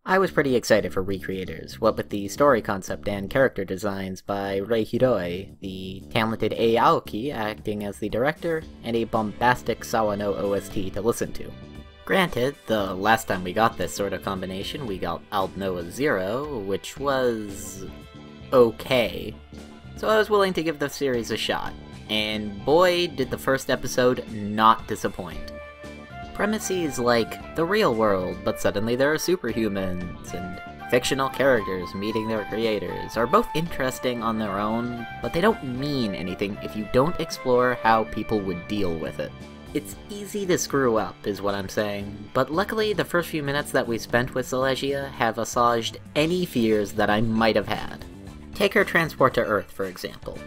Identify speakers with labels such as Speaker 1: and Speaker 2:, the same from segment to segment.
Speaker 1: I was pretty excited for Recreators, what with the story concept and character designs by Rei Hiroi, the talented Ei Aoki acting as the director, and a bombastic Sawano OST to listen to. Granted, the last time we got this sort of combination, we got Aldnoah Zero, which was okay, so I was willing to give the series a shot, and boy did the first episode not disappoint. Premises like the real world, but suddenly there are superhumans, and fictional characters meeting their creators are both interesting on their own, but they don't mean anything if you don't explore how people would deal with it. It's easy to screw up, is what I'm saying, but luckily the first few minutes that we spent with Silesia have assuaged any fears that I might have had. Take her transport to Earth, for example.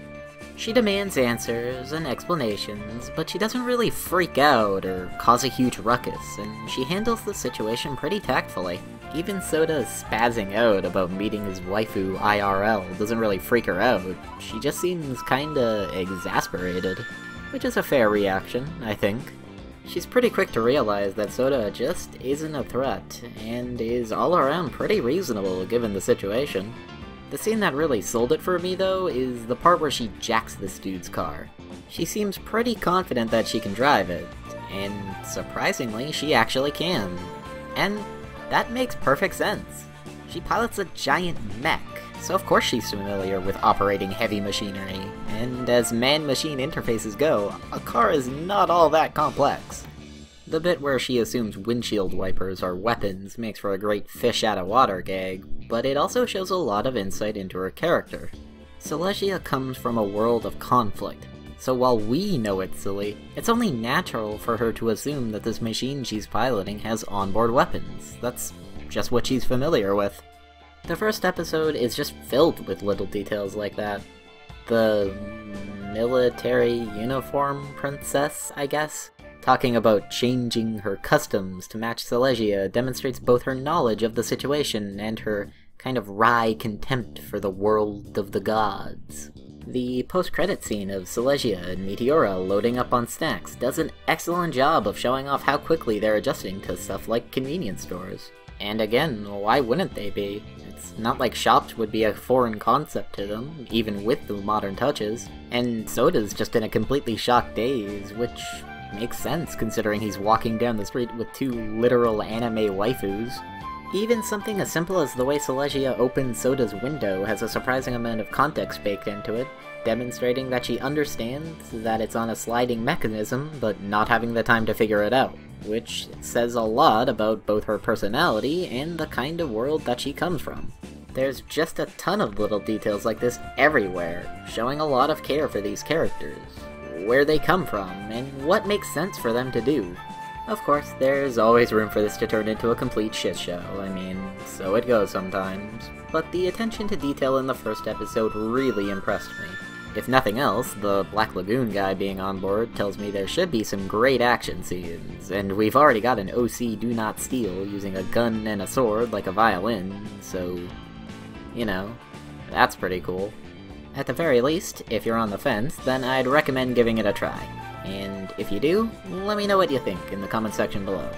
Speaker 1: She demands answers and explanations, but she doesn't really freak out or cause a huge ruckus, and she handles the situation pretty tactfully. Even Soda spazzing out about meeting his waifu IRL doesn't really freak her out, she just seems kinda exasperated. Which is a fair reaction, I think. She's pretty quick to realize that Soda just isn't a threat, and is all around pretty reasonable given the situation. The scene that really sold it for me, though, is the part where she jacks this dude's car. She seems pretty confident that she can drive it, and surprisingly, she actually can. And that makes perfect sense. She pilots a giant mech, so of course she's familiar with operating heavy machinery, and as man-machine interfaces go, a car is not all that complex. The bit where she assumes windshield wipers are weapons makes for a great fish-out-of-water gag, but it also shows a lot of insight into her character. Silesia comes from a world of conflict, so while we know it's silly, it's only natural for her to assume that this machine she's piloting has onboard weapons. That's just what she's familiar with. The first episode is just filled with little details like that. The military uniform princess, I guess? Talking about changing her customs to match Silesia demonstrates both her knowledge of the situation and her kind of wry contempt for the world of the gods. The post-credit scene of Silesia and Meteora loading up on snacks does an excellent job of showing off how quickly they're adjusting to stuff like convenience stores. And again, why wouldn't they be? It's not like shops would be a foreign concept to them, even with the modern touches, and Soda's just in a completely shocked daze, which makes sense considering he's walking down the street with two literal anime waifus. Even something as simple as the way Silesia opens Soda's window has a surprising amount of context baked into it, demonstrating that she understands that it's on a sliding mechanism, but not having the time to figure it out, which says a lot about both her personality and the kind of world that she comes from. There's just a ton of little details like this everywhere, showing a lot of care for these characters, where they come from, and what makes sense for them to do. Of course, there's always room for this to turn into a complete shit show, I mean, so it goes sometimes, but the attention to detail in the first episode really impressed me. If nothing else, the Black Lagoon guy being on board tells me there should be some great action scenes, and we've already got an OC Do Not Steal using a gun and a sword like a violin, so, you know, that's pretty cool. At the very least, if you're on the fence, then I'd recommend giving it a try. And if you do, let me know what you think in the comment section below.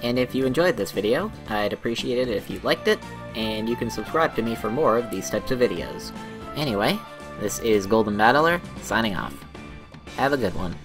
Speaker 1: And if you enjoyed this video, I'd appreciate it if you liked it, and you can subscribe to me for more of these types of videos. Anyway, this is Golden Battler, signing off. Have a good one.